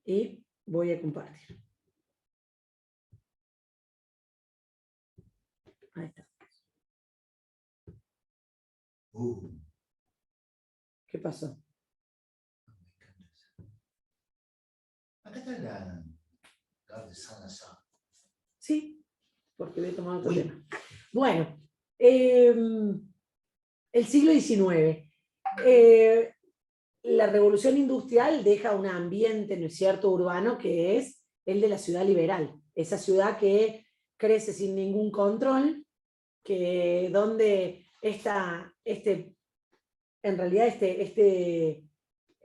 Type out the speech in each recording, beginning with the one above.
Y voy a compartir. Ahí está. ¿Qué pasó? Acá está la de Salazar. Sí, porque voy a tomar otro tema. Bueno, el siglo XIX. La revolución industrial deja un ambiente, ¿no es cierto?, urbano, que es el de la ciudad liberal. Esa ciudad que crece sin ningún control, que donde en realidad este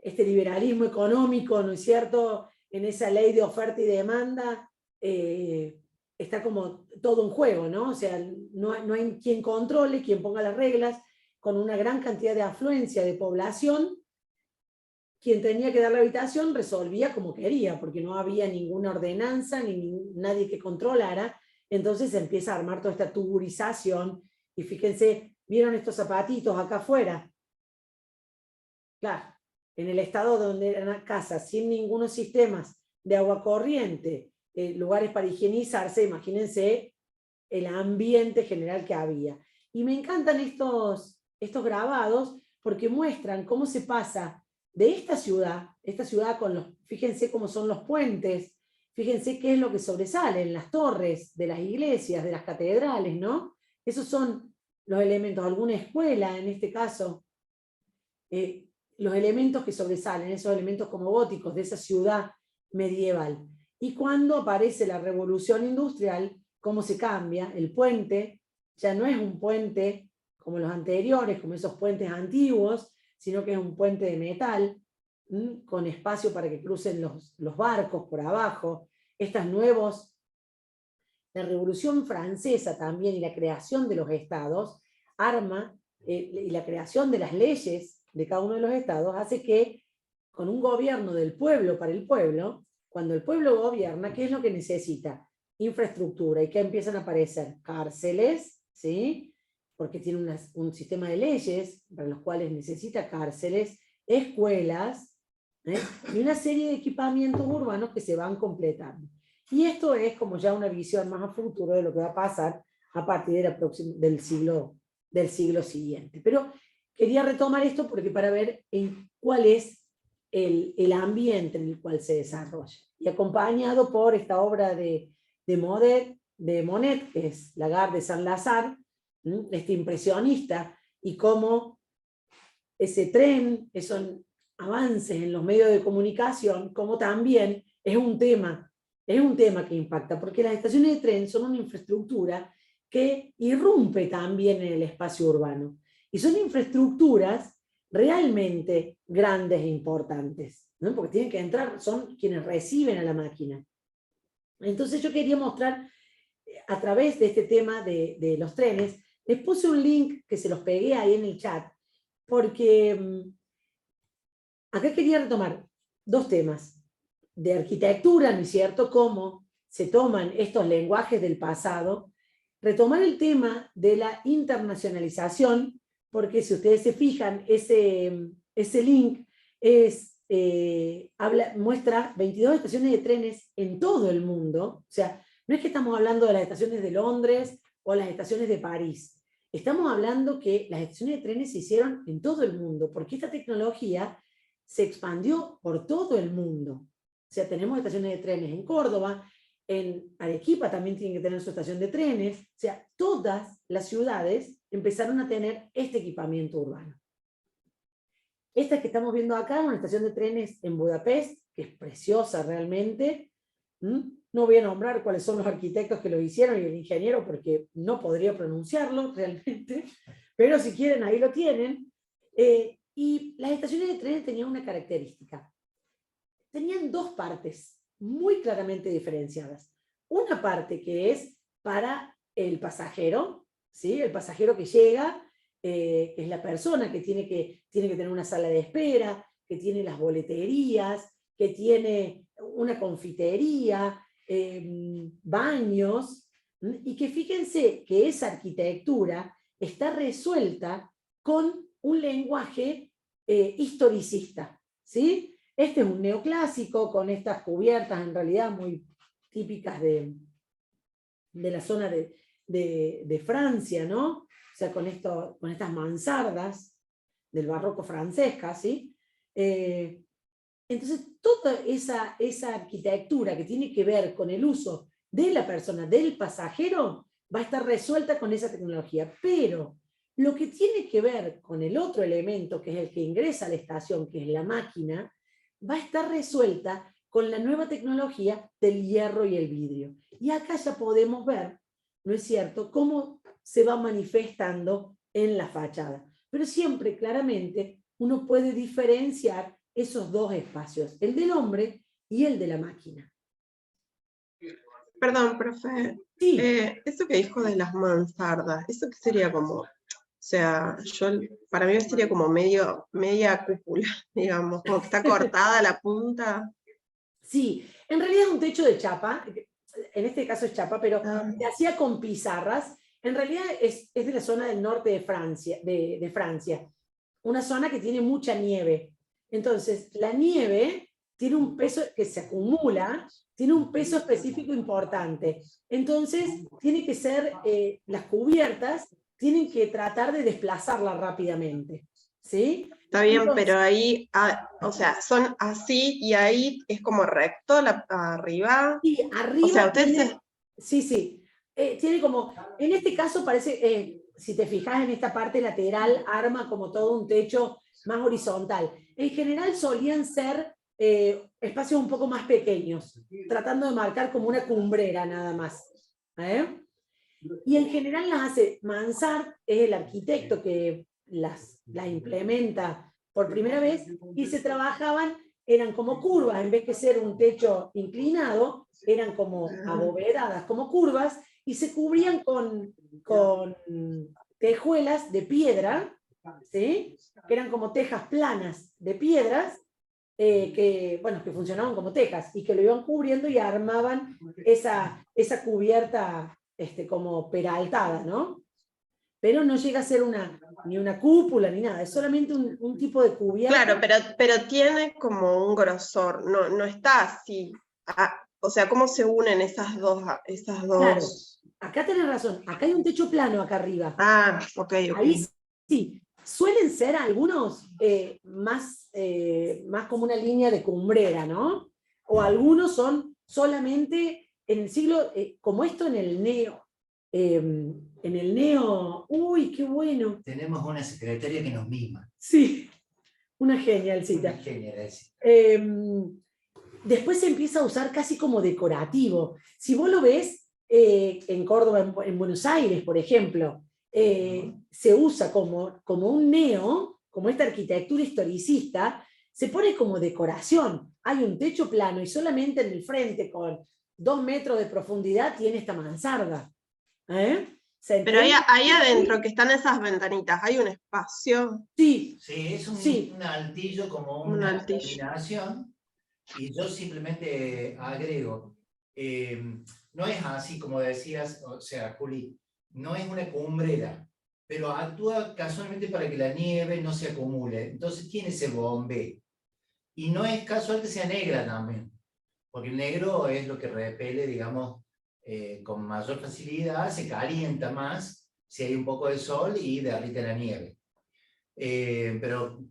liberalismo económico, ¿no es cierto?, en esa ley de oferta y demanda, está como todo en juego, ¿no? O sea, no hay quien controle, quien ponga las reglas, con una gran cantidad de afluencia de población. Quien tenía que dar la habitación resolvía como quería, porque no había ninguna ordenanza, ni nadie que controlara. Entonces se empieza a armar toda esta tuburización, y fíjense, ¿vieron estos zapatitos acá afuera? Claro, en el estado donde eran casas sin ningunos sistemas de agua corriente, lugares para higienizarse, imagínense el ambiente general que había. Y me encantan estos grabados, porque muestran cómo se pasa de esta ciudad con fíjense cómo son los puentes, fíjense qué es lo que sobresale en las torres de las iglesias, de las catedrales, ¿no? Esos son los elementos, alguna escuela en este caso, los elementos que sobresalen, esos elementos como góticos de esa ciudad medieval. Y cuando aparece la revolución industrial, cómo se cambia, el puente ya no es un puente como los anteriores, como esos puentes antiguos, sino que es un puente de metal, con espacio para que crucen los barcos por abajo. La Revolución Francesa también, y la creación de los estados, y la creación de las leyes de cada uno de los estados, hace que con un gobierno del pueblo para el pueblo, cuando el pueblo gobierna, ¿qué es lo que necesita? Infraestructura. ¿Y qué empiezan a aparecer? Cárceles, ¿sí? Porque tiene un sistema de leyes para los cuales necesita cárceles, escuelas, y una serie de equipamientos urbanos que se van completando. Y esto es como ya una visión más a futuro de lo que va a pasar a partir del siglo siguiente. Pero quería retomar esto porque para ver cuál es el ambiente en el cual se desarrolla. Y acompañado por esta obra de Monet, que es La Gare de Saint-Lazare, este impresionista, y cómo ese tren, esos avances en los medios de comunicación, como también es un tema que impacta, porque las estaciones de tren son una infraestructura que irrumpe también en el espacio urbano. Y son infraestructuras realmente grandes e importantes, ¿no? Porque tienen que entrar, son quienes reciben a la máquina. Entonces yo quería mostrar, a través de este tema de los trenes, les puse un link que se los pegué ahí en el chat, porque acá quería retomar dos temas de arquitectura, ¿no es cierto?, cómo se toman estos lenguajes del pasado, retomar el tema de la internacionalización, porque si ustedes se fijan, ese link muestra 22 estaciones de trenes en todo el mundo. O sea, no es que estamos hablando de las estaciones de Londres o las estaciones de París. Estamos hablando que las estaciones de trenes se hicieron en todo el mundo, porque esta tecnología se expandió por todo el mundo. O sea, tenemos estaciones de trenes en Córdoba, en Arequipa también tienen que tener su estación de trenes. O sea, todas las ciudades empezaron a tener este equipamiento urbano. Esta que estamos viendo acá, una estación de trenes en Budapest, que es preciosa realmente. No voy a nombrar cuáles son los arquitectos que lo hicieron y el ingeniero, porque no podría pronunciarlo realmente, pero si quieren ahí lo tienen. Y las estaciones de trenes tenían una característica. Tenían dos partes muy claramente diferenciadas. Una parte que es para el pasajero, ¿sí? El pasajero que llega, que es la persona que tiene que tener una sala de espera, que tiene las boleterías, que tiene una confitería, baños, y que fíjense que esa arquitectura está resuelta con un lenguaje historicista, ¿sí? Este es un neoclásico con estas cubiertas en realidad muy típicas de la zona de Francia, ¿no? O sea, con estas mansardas del barroco francés casi. Entonces, toda esa arquitectura que tiene que ver con el uso de la persona, del pasajero, va a estar resuelta con esa tecnología. Pero lo que tiene que ver con el otro elemento, que es el que ingresa a la estación, que es la máquina, va a estar resuelta con la nueva tecnología del hierro y el vidrio. Y acá ya podemos ver, ¿no es cierto?, cómo se va manifestando en la fachada. Pero siempre, claramente, uno puede diferenciar esos dos espacios, el del hombre y el de la máquina. Perdón, profe. Sí. Eso que dijo de las mansardas, ¿eso qué sería como? O sea, para mí sería como media cúpula, digamos, como que está cortada la punta. Sí, en realidad es un techo de chapa, en este caso es chapa, pero se hacía con pizarras. En realidad es de la zona del norte de Francia, una zona que tiene mucha nieve. Entonces, la nieve tiene un peso que se acumula, tiene un peso específico importante. Entonces, tiene que ser, las cubiertas tienen que tratar de desplazarla rápidamente. ¿Sí? Está bien, Entonces, pero ahí, o sea, son así y ahí es como recto arriba. sí, arriba O sea, ustedes tiene, sí, tiene como, en este caso parece, si te fijas en esta parte lateral, arma como todo un techo más horizontal. En general solían ser espacios un poco más pequeños, tratando de marcar como una cumbrera nada más. Y en general las hace Mansart, es el arquitecto que las implementa por primera vez, y se trabajaban, eran como curvas, en vez de ser un techo inclinado, eran como abovedadas, como curvas, y se cubrían con tejuelas de piedra, ¿sí? Que eran como tejas planas de piedras, que funcionaban como tejas, y que lo iban cubriendo y armaban esa cubierta como peraltada, ¿no? Pero no llega a ser ni una cúpula ni nada, es solamente un tipo de cubierta. Claro, pero tiene como un grosor, no está así. O sea, ¿cómo se unen esas dos? Claro, acá tenés razón, acá hay un techo plano acá arriba. Ok. Ahí sí, suelen ser algunos más como una línea de cumbrera, ¿no? O algunos son solamente en el siglo, como esto en el neo, uy, qué bueno. Tenemos una secretaria que nos mima. Sí, una genialcita. Una genialísima. Después se empieza a usar casi como decorativo. Si vos lo ves en Córdoba, en Buenos Aires, por ejemplo, se usa como un neo, como esta arquitectura historicista, se pone como decoración. Hay un techo plano y solamente en el frente, con 2 metros de profundidad, tiene esta mansarda. Pero ahí adentro, que están esas ventanitas, ¿hay un espacio? Sí. Sí, es un altillo como una combinación, y yo simplemente agrego, no es así como decías, o sea, Juli, no es una cumbrera, pero actúa casualmente para que la nieve no se acumule, entonces tiene ese bombé. Y no es casual que sea negra también, porque el negro es lo que repele, digamos, con mayor facilidad, se calienta más si hay un poco de sol y derrite la nieve. Pero,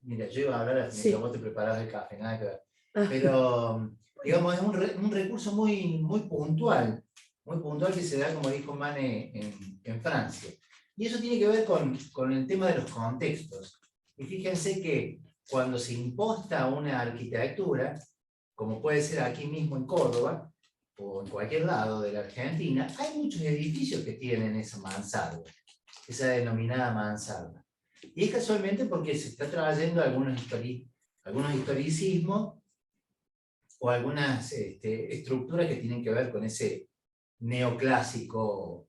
mira, yo iba a hablar mientras vos te preparabas el café, nada que ver. Pero, digamos, es un recurso muy puntual que se da, como dijo Mane, en Francia. Y eso tiene que ver con el tema de los contextos. Y fíjense que cuando se imposta una arquitectura, como puede ser aquí mismo en Córdoba, o en cualquier lado de la Argentina, hay muchos edificios que tienen esa mansarda, esa denominada mansarda. Y es casualmente porque se está trayendo algunos historicismos o algunas estructuras que tienen que ver con ese neoclásico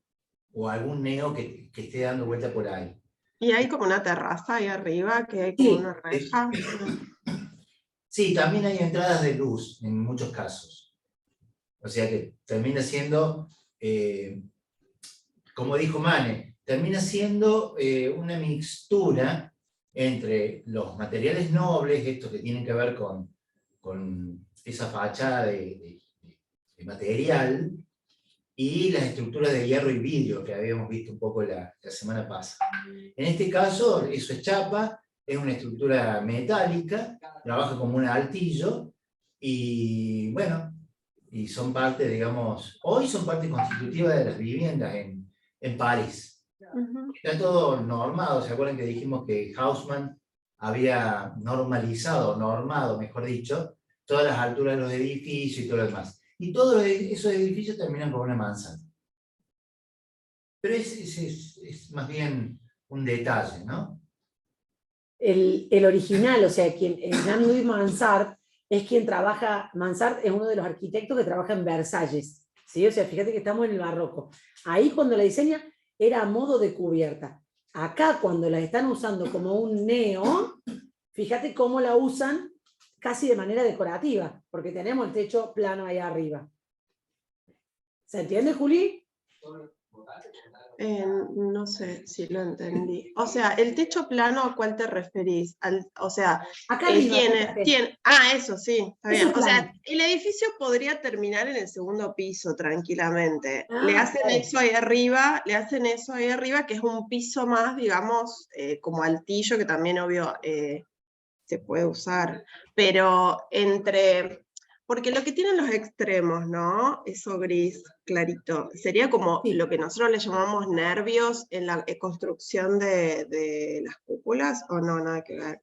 o algún neo que esté dando vuelta por ahí. Y hay como una terraza ahí arriba, que hay como una reja. Sí, también hay entradas de luz en muchos casos. O sea que termina siendo, como dijo Mane, termina siendo una mixtura entre los materiales nobles, estos que tienen que ver con esa fachada de material, y las estructuras de hierro y vidrio que habíamos visto un poco la semana pasada. En este caso, eso es chapa, es una estructura metálica, trabaja como un altillo, y bueno, y son parte, digamos, hoy son parte constitutiva de las viviendas en París. Está todo normado, ¿se acuerdan que dijimos que Haussmann había normado, mejor dicho, todas las alturas de los edificios y todo lo demás? Y todos esos edificios terminan con una manzana. Pero es más bien un detalle, ¿no? El original, o sea, Jean-Louis Mansart es quien trabaja, Mansart es uno de los arquitectos que trabaja en Versalles, ¿sí? O sea, fíjate que estamos en el barroco. Ahí cuando la diseña era a modo de cubierta. Acá cuando la están usando como un neo, fíjate cómo la usan casi de manera decorativa, porque tenemos el techo plano ahí arriba. ¿Se entiende, Juli? No sé si lo entendí. O sea, el techo plano, ¿a cuál te referís? O sea, acá arriba, tiene. Ah, eso sí, está bien. O sea, el edificio podría terminar en el segundo piso tranquilamente. Le hacen eso ahí arriba, que es un piso más, digamos, como altillo, que también, obvio, se puede usar. Pero porque lo que tienen los extremos, ¿no? Eso gris, clarito. Sería como lo que nosotros le llamamos nervios en la construcción de las cúpulas, ¿o no? Nada que ver.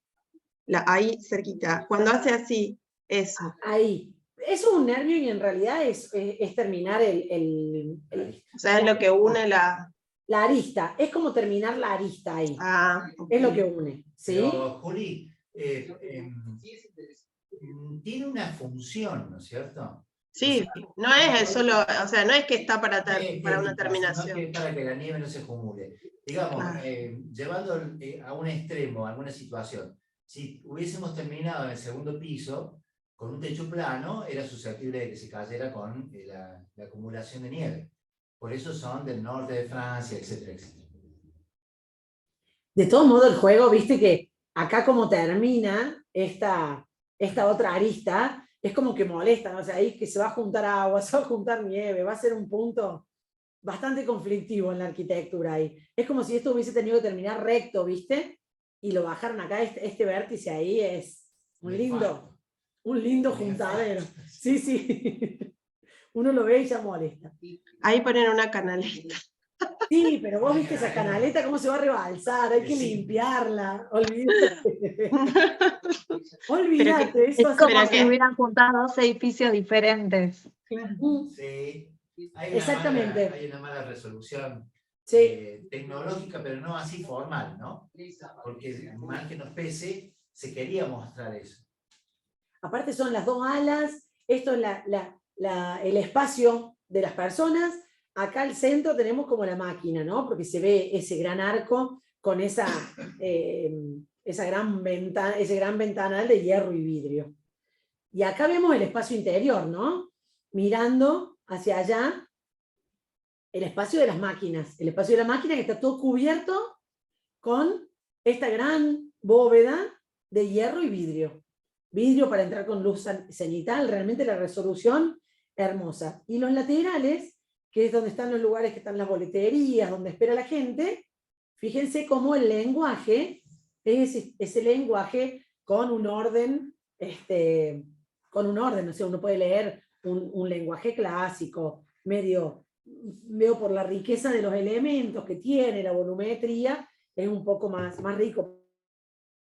Ahí cerquita. Cuando hace así, eso. Ahí. Eso es un nervio y en realidad es terminar o sea, es lo que une la arista. Es como terminar la arista ahí. Okay. Es lo que une. ¿Sí? Pero, Juli, tiene una función, ¿no es cierto? Sí, o sea, no es solo, o sea, no es que está para una terminación. No es para que la nieve no se acumule. Digamos, llevando a un extremo, a alguna situación, si hubiésemos terminado en el segundo piso, con un techo plano, era susceptible de que se cayera con la acumulación de nieve. Por eso son del norte de Francia, etcétera, etcétera. De todo modo, el juego, viste que acá como termina esta otra arista, es como que molesta, ¿no? O sea, ahí que se va a juntar agua, se va a juntar nieve, va a ser un punto bastante conflictivo en la arquitectura ahí. Es como si esto hubiese tenido que terminar recto, ¿viste? Y lo bajaron acá, este vértice ahí es un lindo juntadero. Sí, sí. Uno lo ve y ya molesta. Ahí ponen una canaleta. Sí, pero vos viste esa canaleta, cómo se va a rebalsar, hay que limpiarla. Olvídate. Olvídate. Es como si hubieran juntado dos edificios diferentes. Sí. Exactamente. Hay una mala resolución tecnológica, pero no así formal, ¿no? Porque mal que nos pese, se quería mostrar eso. Aparte son las dos alas, esto es el espacio de las personas, acá al centro tenemos como la máquina, ¿no? Porque se ve ese gran arco con esa gran ventana, ese gran ventanal de hierro y vidrio. Y acá vemos el espacio interior, ¿no? Mirando hacia allá, el espacio de las máquinas. El espacio de la máquina que está todo cubierto con esta gran bóveda de hierro y vidrio. Vidrio para entrar con luz cenital, realmente la resolución hermosa. Y los laterales, que es donde están los lugares que están las boleterías, donde espera la gente, fíjense cómo el lenguaje es ese lenguaje con un orden, o sea, uno puede leer un lenguaje clásico, medio por la riqueza de los elementos que tiene, la volumetría, es un poco más rico,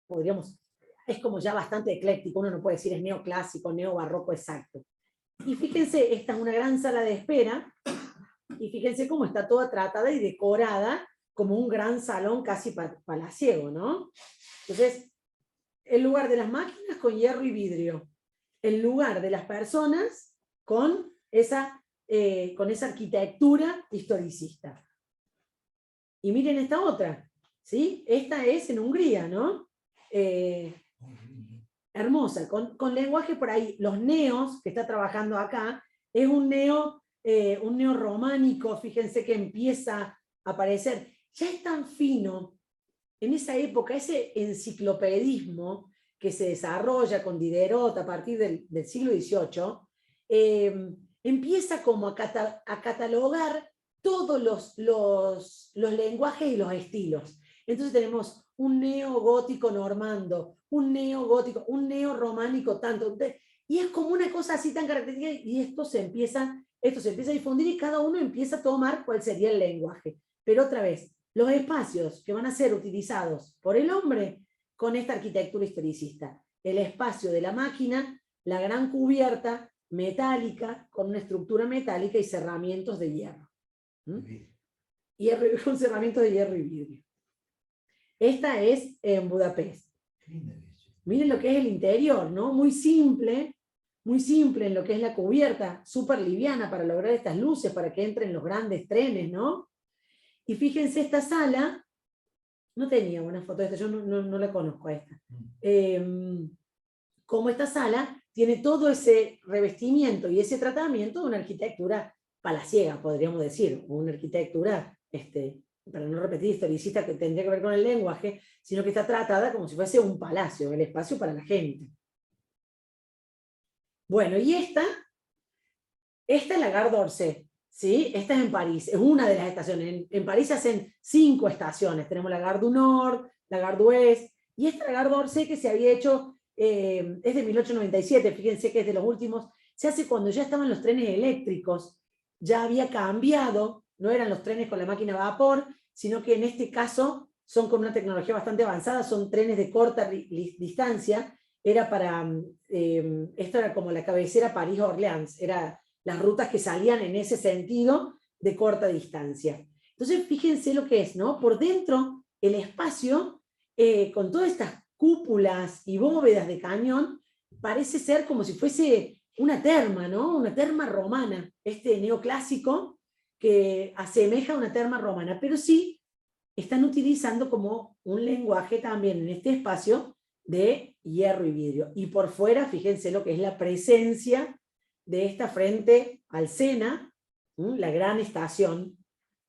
podríamos, es como ya bastante ecléctico, uno no puede decir es neoclásico, neobarroco exacto. Y fíjense, esta es una gran sala de espera, y fíjense cómo está toda tratada y decorada como un gran salón casi palaciego, ¿no? Entonces, el lugar de las máquinas con hierro y vidrio, el lugar de las personas con esa arquitectura historicista. Y miren esta otra, ¿sí? Esta es en Hungría, ¿no? Hermosa, con lenguaje por ahí. Los neos que está trabajando acá, es un neo románico, fíjense que empieza a aparecer. Ya es tan fino en esa época, ese enciclopedismo que se desarrolla con Diderot a partir del siglo XVIII, empieza como a catalogar todos los lenguajes y los estilos. Entonces tenemos un neogótico normando, un neogótico, un neorrománico tanto, y es como una cosa así tan característica, y esto se empieza a difundir y cada uno empieza a tomar cuál sería el lenguaje. Pero otra vez, los espacios que van a ser utilizados por el hombre con esta arquitectura historicista. El espacio de la máquina, la gran cubierta metálica, con una estructura metálica y cerramientos de hierro. Con cerramientos de hierro y vidrio. Esta es en Budapest. Miren lo que es el interior, ¿no? Muy simple en lo que es la cubierta, súper liviana para lograr estas luces, para que entren los grandes trenes, ¿no? Y fíjense esta sala, no tenía una foto de esta, yo no la conozco a esta. Como esta sala tiene todo ese revestimiento y ese tratamiento de una arquitectura palaciega, podríamos decir, o una arquitectura, para no repetir historicista que tendría que ver con el lenguaje, sino que está tratada como si fuese un palacio, el espacio para la gente. Bueno, y esta es la Gare d'Orsay, ¿sí? Esta es en París, es una de las estaciones. En París se hacen 5 estaciones, tenemos la Gare du Nord, la Gare d'Ouest, y esta Gare d'Orsay que se había hecho, es de 1897, fíjense que es de los últimos, se hace cuando ya estaban los trenes eléctricos, ya había cambiado, no eran los trenes con la máquina a vapor, sino que en este caso son con una tecnología bastante avanzada, son trenes de corta distancia, era para, esto era como la cabecera París-Orleans, eran las rutas que salían en ese sentido de corta distancia. Entonces fíjense lo que es, ¿no? Por dentro, el espacio, con todas estas cúpulas y bóvedas de cañón, parece ser como si fuese una terma, ¿no? Una terma romana, neoclásico que asemeja a una terma romana, pero sí están utilizando como un lenguaje también en este espacio de hierro y vidrio. Y por fuera, fíjense lo que es la presencia de esta frente al Sena, la gran estación,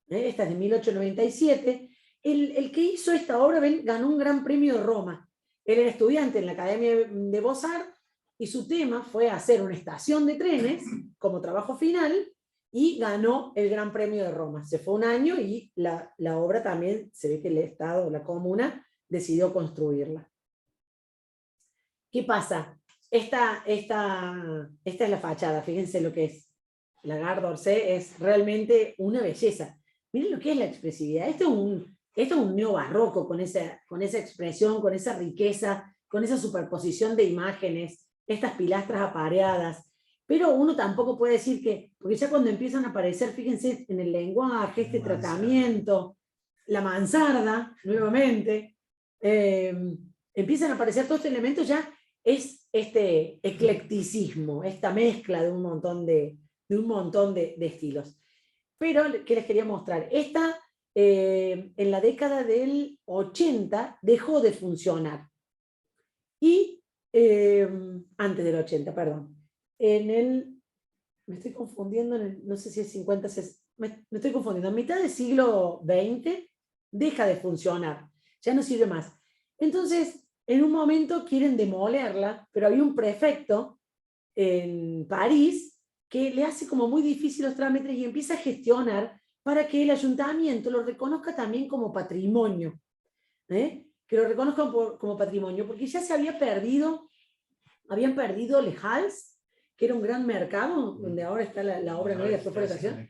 esta es de 1897, el que hizo esta obra ganó un gran premio de Roma. Él era estudiante en la Academia de Beaux-Arts y su tema fue hacer una estación de trenes como trabajo final y ganó el Gran Premio de Roma. Se fue un año y la obra también, se ve que el Estado, la comuna, decidió construirla. ¿Qué pasa? Esta es la fachada, fíjense lo que es. La Gare d'Orsay es realmente una belleza. Miren lo que es la expresividad. Esto es un neobarroco con esa expresión, con esa riqueza, con esa superposición de imágenes, estas pilastras apareadas. Pero uno tampoco puede decir que, porque ya cuando empiezan a aparecer, fíjense en el lenguaje, este tratamiento, la mansarda, nuevamente, empiezan a aparecer todos estos elementos, ya es este eclecticismo, esta mezcla de un montón de estilos. Pero, ¿qué les quería mostrar? Esta, en la década del 80, dejó de funcionar. Y, antes del 80, perdón. Me estoy confundiendo, no sé si es 50, me estoy confundiendo. En mitad del siglo XX deja de funcionar, ya no sirve más. Entonces, en un momento quieren demolerla, pero había un prefecto en París que le hace como muy difícil los trámites y empieza a gestionar para que el ayuntamiento lo reconozca también como patrimonio. Que lo reconozcan como patrimonio, porque ya se habían perdido Les Halles, que era un gran mercado, donde ahora está la obra nueva de explotación.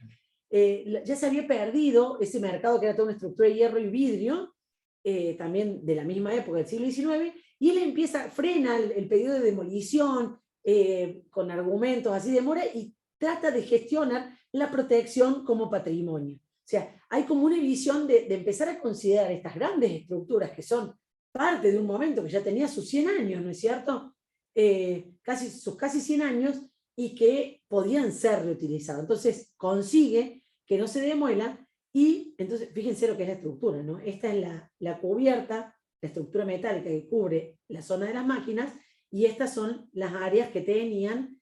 Ya se había perdido ese mercado que era toda una estructura de hierro y vidrio, también de la misma época del siglo XIX, y él frena el pedido de demolición, con argumentos así de mora, y trata de gestionar la protección como patrimonio. O sea, hay como una visión de empezar a considerar estas grandes estructuras que son parte de un momento que ya tenía sus 100 años, ¿no es cierto? Sus casi 100 años, y que podían ser reutilizados. Entonces consigue que no se demuela, y entonces fíjense lo que es la estructura, ¿no? Esta es la cubierta, la estructura metálica que cubre la zona de las máquinas, y estas son las áreas que tenían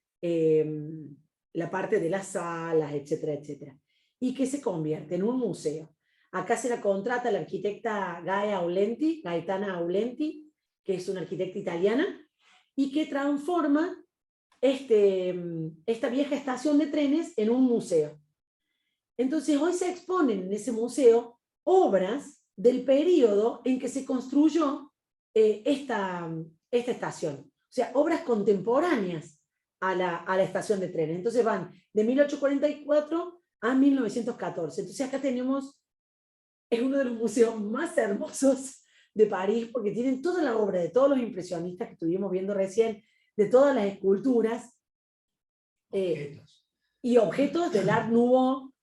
la parte de las salas, etcétera, etcétera, y que se convierte en un museo. Acá se la contrata la arquitecta Gaetana Aulenti, que es una arquitecta italiana, y que transforma esta vieja estación de trenes en un museo. Entonces hoy se exponen en ese museo obras del periodo en que se construyó esta estación. O sea, obras contemporáneas a la estación de trenes. Entonces van de 1844 a 1914. Entonces acá tenemos, es uno de los museos más hermosos de París, porque tienen toda la obra de todos los impresionistas que estuvimos viendo recién, de todas las esculturas, y objetos del Art Nouveau,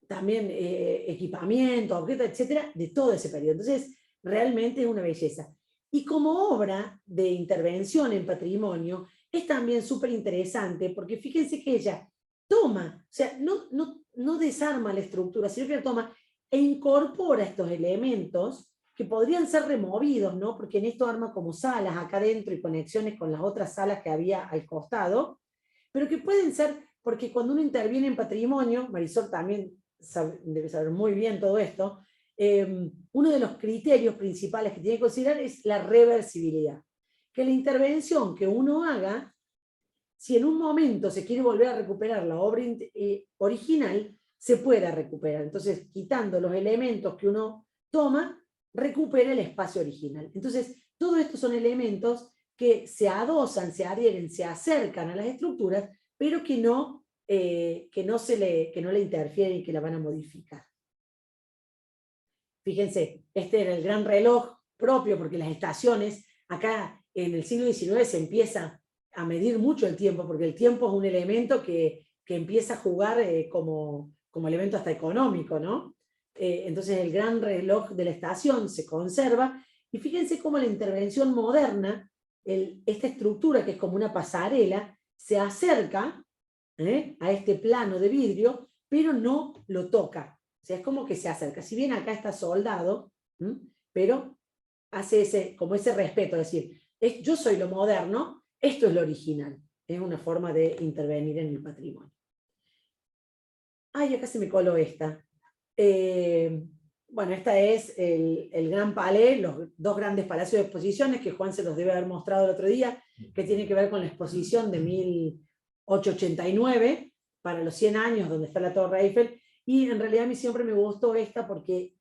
también equipamiento, objetos, etcétera, de todo ese periodo. Entonces, realmente es una belleza. Y como obra de intervención en patrimonio, es también súper interesante, porque fíjense que ella toma, o sea, no desarma la estructura, sino que la toma e incorpora estos elementos que podrían ser removidos, ¿no? Porque en esto arma como salas acá adentro y conexiones con las otras salas que había al costado, pero que pueden ser, porque cuando uno interviene en patrimonio, Marisol también debe saber muy bien todo esto, uno de los criterios principales que tiene que considerar es la reversibilidad. Que la intervención que uno haga, si en un momento se quiere volver a recuperar la obra original, se pueda recuperar. Entonces, quitando los elementos que uno toma, recupera el espacio original. Entonces, todo esto son elementos que se adosan, se adhieren, se acercan a las estructuras, pero que no le interfieren y que la van a modificar. Fíjense, este era el gran reloj propio, porque las estaciones, acá en el siglo XIX se empieza a medir mucho el tiempo, porque el tiempo es un elemento que empieza a jugar como elemento hasta económico, ¿no? Entonces el gran reloj de la estación se conserva, y fíjense cómo la intervención moderna, esta estructura que es como una pasarela, se acerca a este plano de vidrio, pero no lo toca. O sea, es como que se acerca. Si bien acá está soldado, pero hace como ese respeto, es decir, yo soy lo moderno, esto es lo original. Es una forma de intervenir en el patrimonio. Ay, acá se me coló esta. Bueno, esta es el Gran Palais, los dos grandes palacios de exposiciones que Juan se los debe haber mostrado el otro día, que tiene que ver con la exposición de 1889, para los 100 años, donde está la Torre Eiffel, y en realidad a mí siempre me gustó esta porque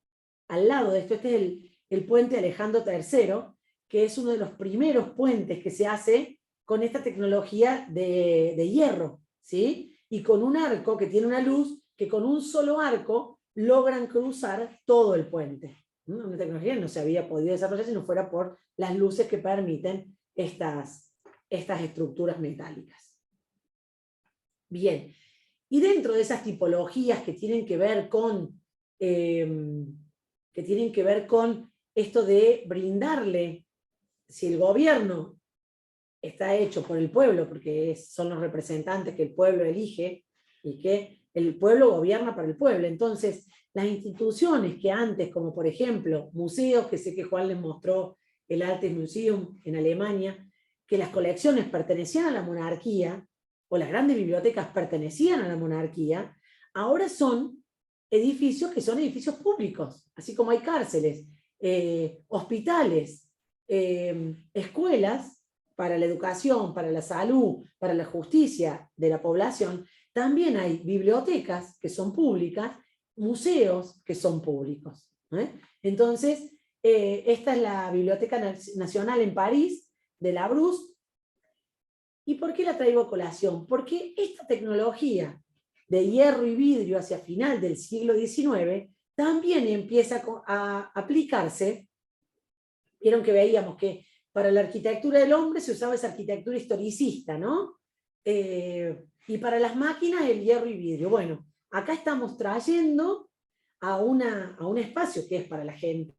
al lado de esto, este es el puente Alejandro III, que es uno de los primeros puentes que se hace con esta tecnología de hierro, ¿sí? Y con un arco que tiene una luz, que con un solo arco logran cruzar todo el puente. Una tecnología que no se había podido desarrollar si no fuera por las luces que permiten estas estructuras metálicas. Bien, y dentro de esas tipologías que tienen que ver con esto de brindarle, si el gobierno está hecho por el pueblo, porque son los representantes que el pueblo elige y que el pueblo gobierna para el pueblo. Entonces, las instituciones que antes, como por ejemplo, museos, que sé que Juan les mostró el Altes-Museum en Alemania, que las colecciones pertenecían a la monarquía, o las grandes bibliotecas pertenecían a la monarquía, ahora son edificios que son edificios públicos, así como hay cárceles, hospitales, escuelas para la educación, para la salud, para la justicia de la población. También hay bibliotecas que son públicas, museos que son públicos. Entonces, esta es la Biblioteca Nacional en París, de la Brousse. ¿Y por qué la traigo a colación? Porque esta tecnología de hierro y vidrio hacia final del siglo XIX también empieza a aplicarse. Vieron que veíamos que para la arquitectura del hombre se usaba esa arquitectura historicista, ¿no? Y para las máquinas el hierro y vidrio. Bueno, acá estamos trayendo a un espacio que es para la gente,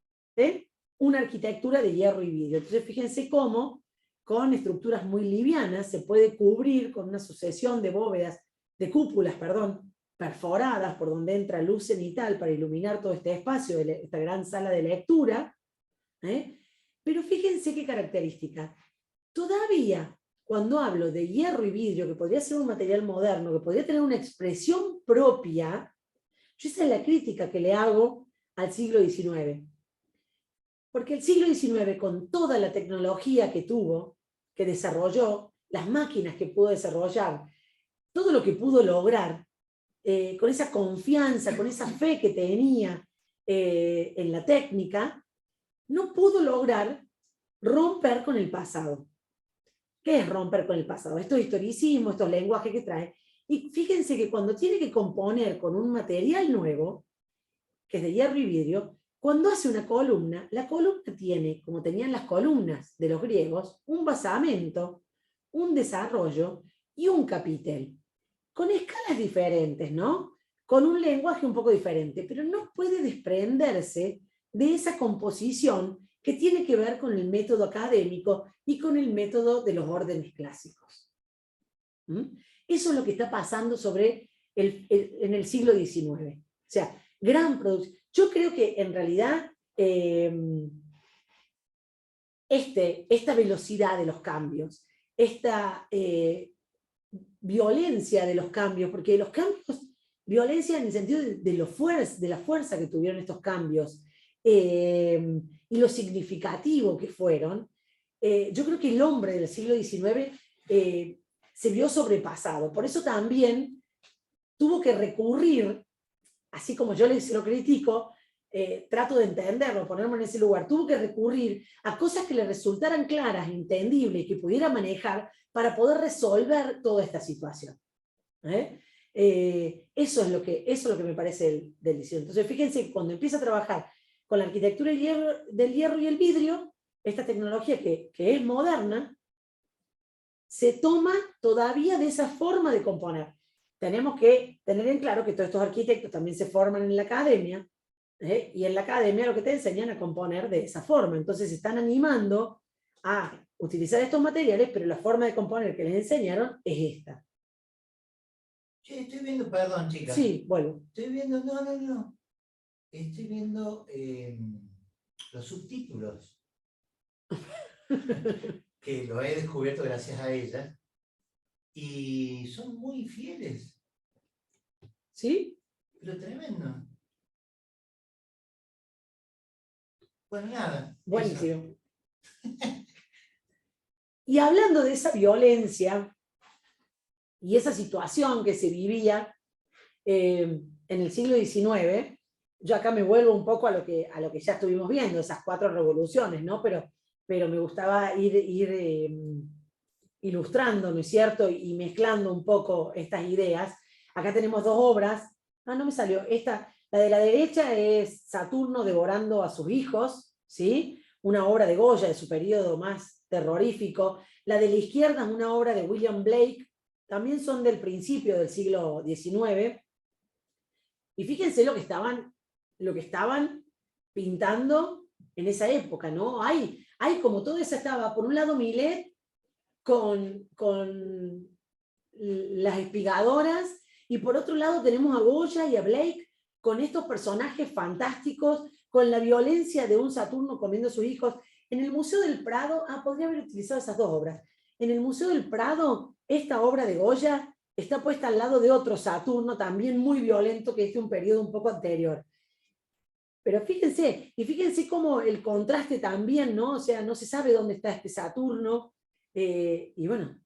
una arquitectura de hierro y vidrio. Entonces fíjense cómo con estructuras muy livianas se puede cubrir con una sucesión de bóvedas, de cúpulas, perdón, perforadas por donde entra luz cenital para iluminar todo este espacio, esta gran sala de lectura. Pero fíjense qué característica. Todavía, cuando hablo de hierro y vidrio, que podría ser un material moderno, que podría tener una expresión propia, Yo esa es la crítica que le hago al siglo XIX. Porque el siglo XIX, con toda la tecnología que tuvo, que desarrolló, las máquinas que pudo desarrollar, todo lo que pudo lograr, con esa confianza, con esa fe que tenía en la técnica, no pudo lograr romper con el pasado. ¿Qué es romper con el pasado? Estos historicismos, estos lenguajes que trae. Y fíjense que cuando tiene que componer con un material nuevo, que es de hierro y vidrio, cuando hace una columna, la columna tiene, como tenían las columnas de los griegos, un basamento, un desarrollo y un capitel. Con escalas diferentes, ¿no? Con un lenguaje un poco diferente, pero no puede desprenderse de esa composición que tiene que ver con el método académico y con el método de los órdenes clásicos. Eso es lo que está pasando en el siglo XIX. O sea, gran producción. Yo creo que en realidad esta velocidad de los cambios, esta violencia de los cambios, porque los cambios, violencia en el sentido de la fuerza que tuvieron estos cambios, y lo significativo que fueron, yo creo que el hombre del siglo XIX se vio sobrepasado. Por eso también tuvo que recurrir, así como yo se lo critico, trato de entenderlo, ponerme en ese lugar, tuvo que recurrir a cosas que le resultaran claras, entendibles, y que pudiera manejar para poder resolver toda esta situación. Eso es lo que me parece del diseño. Entonces, fíjense, cuando empieza a trabajar con la arquitectura del hierro y el vidrio, esta tecnología que es moderna, se toma todavía de esa forma de componer. Tenemos que tener en claro que todos estos arquitectos también se forman en la academia, y en la academia lo que te enseñan a componer de esa forma. Entonces se están animando a utilizar estos materiales, pero la forma de componer que les enseñaron es esta. Che, estoy viendo, perdón, chicas. Sí, bueno. Estoy viendo, no. Estoy viendo los subtítulos. Que lo he descubierto gracias a ella. Y son muy fieles. ¿Sí? Pero tremendo. Bueno, nada. Buenísimo. Y hablando de esa violencia y esa situación que se vivía en el siglo XIX, yo acá me vuelvo un poco a lo que ya estuvimos viendo, esas 4 revoluciones, ¿no? Pero me gustaba ir ilustrando, ¿no es cierto? Y mezclando un poco estas ideas. Acá tenemos 2 obras. No me salió. La de la derecha es Saturno devorando a sus hijos, ¿sí? Una obra de Goya de su periodo más terrorífico. La de la izquierda es una obra de William Blake, también son del principio del siglo XIX. Y fíjense lo que estaban pintando en esa época, ¿no? Hay como todo eso estaba, por un lado Millet con las espigadoras, y por otro lado tenemos a Goya y a Blake con estos personajes fantásticos, con la violencia de un Saturno comiendo a sus hijos. En el Museo del Prado, podría haber utilizado esas 2 obras. En el Museo del Prado, esta obra de Goya está puesta al lado de otro Saturno, también muy violento, que es de un periodo un poco anterior. Pero fíjense cómo el contraste también, ¿no? O sea, no se sabe dónde está este Saturno, y bueno,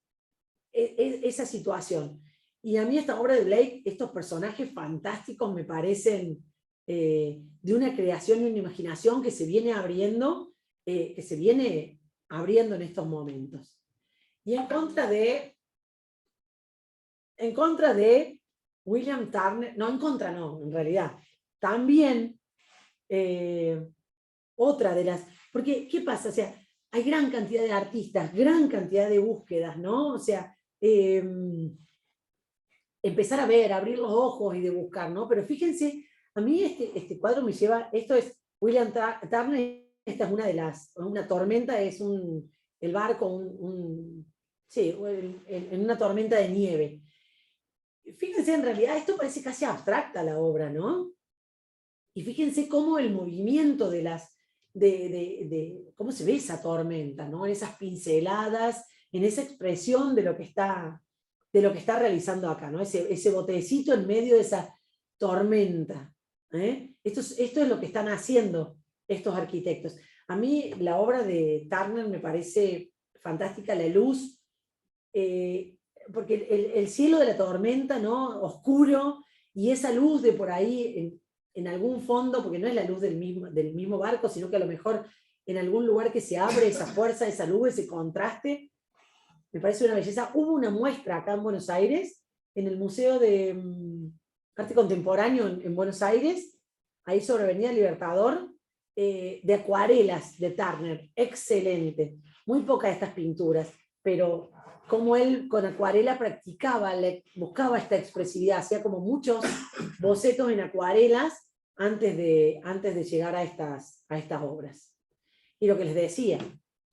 esa situación. Y a mí esta obra de Blake, estos personajes fantásticos me parecen de una creación y una imaginación que se viene abriendo en estos momentos. Y en contra de William Turner, en realidad, también otra de las, porque ¿qué pasa? O sea, hay gran cantidad de artistas, gran cantidad de búsquedas, ¿no? O sea, empezar a ver, abrir los ojos y de buscar, ¿no? Pero fíjense, a mí este cuadro me lleva, esto es William Turner, esta es una tormenta, es el barco, sí, en una tormenta de nieve. Fíjense, en realidad esto parece casi abstracta la obra, ¿no? Y fíjense cómo el movimiento cómo se ve esa tormenta, ¿no? En esas pinceladas, en esa expresión de lo que está realizando acá, ¿no? Ese botecito en medio de tormenta. Esto es lo que están haciendo estos arquitectos. A mí la obra de Turner me parece fantástica, la luz, porque el cielo de la tormenta, ¿no? Oscuro, y esa luz de por ahí en algún fondo, porque no es la luz del mismo barco, sino que a lo mejor en algún lugar que se abre esa fuerza, esa luz, ese contraste, me parece una belleza. Hubo una muestra acá en Buenos Aires, en el Museo de Arte Contemporáneo en Buenos Aires, ahí sobre Avenida Libertador, de acuarelas de Turner, excelente. Muy pocas de estas pinturas, pero como él con acuarela practicaba, buscaba esta expresividad, hacía como muchos bocetos en acuarelas antes de llegar a estas obras. Y lo que les decía,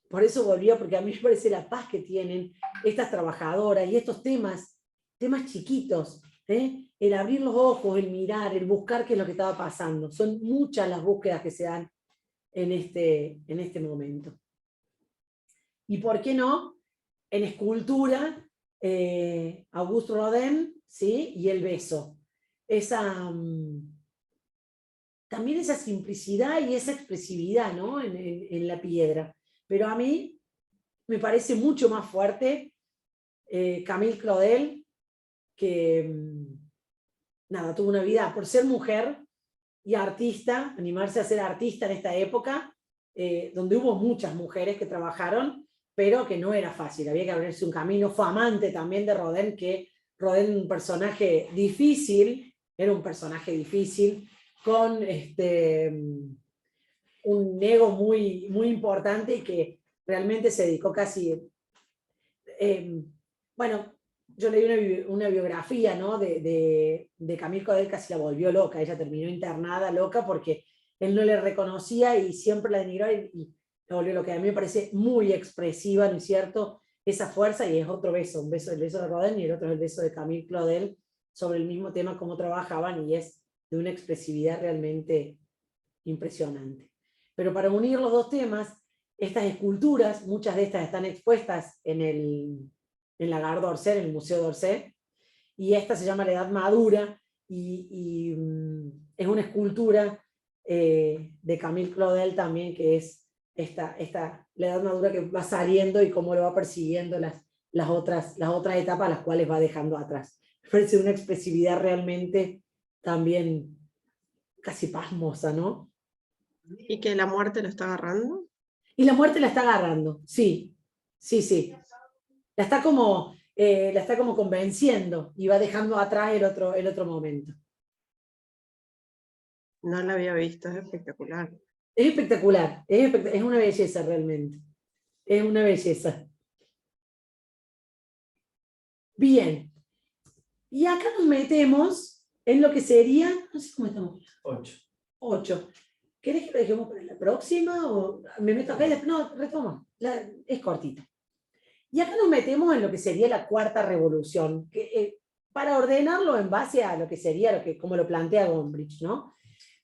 por eso volvió, porque a mí me parece la paz que tienen estas trabajadoras y estos temas chiquitos, el abrir los ojos, el mirar, el buscar qué es lo que estaba pasando. Son muchas las búsquedas que se dan en este momento. ¿Y por qué no? En escultura, Auguste Rodin, ¿sí? Y el beso. También esa simplicidad y esa expresividad, ¿no? en la piedra. Pero a mí me parece mucho más fuerte Camille Claudel, que nada, tuvo una vida por ser mujer y artista, animarse a ser artista en esta época, donde hubo muchas mujeres que trabajaron, pero que no era fácil, había que abrirse un camino. Fue amante también de Rodin, que Rodin, un personaje difícil, era un personaje difícil, con un ego muy, muy importante y que realmente se dedicó casi... bueno, yo leí una biografía, ¿no? de Camille Claudel, casi la volvió loca, ella terminó internada loca porque él no le reconocía y siempre la denigró y la volvió loca. A mí me parece muy expresiva, ¿no es cierto?, esa fuerza, y es otro beso, el beso de Rodin y el otro es el beso de Camille Claudel, sobre el mismo tema, cómo trabajaban, y es de una expresividad realmente impresionante. Pero para unir los dos temas, estas esculturas, muchas de estas están expuestas en la Gare d'Orsay, en el Museo d'Orsay, y esta se llama La Edad Madura, y es una escultura de Camille Claudel también, que es la Edad Madura que va saliendo y cómo lo va persiguiendo las otras etapas, las cuales va dejando atrás. Me parece una expresividad realmente también casi pasmosa, ¿no? ¿Y que la muerte lo está agarrando? Y la muerte la está agarrando, sí, sí, sí. La está como convenciendo y va dejando atrás el otro momento. No la había visto, es espectacular. Es espectacular, es una belleza realmente. Es una belleza. Bien. Y acá nos metemos en lo que sería, no sé cómo estamos. 8. ¿Querés que lo dejemos para la próxima? ¿O me meto acá y después? No, retoma. Es cortita. Y acá nos metemos en lo que sería la cuarta revolución, que, para ordenarlo en base a lo que sería, como lo plantea Gombrich, ¿no?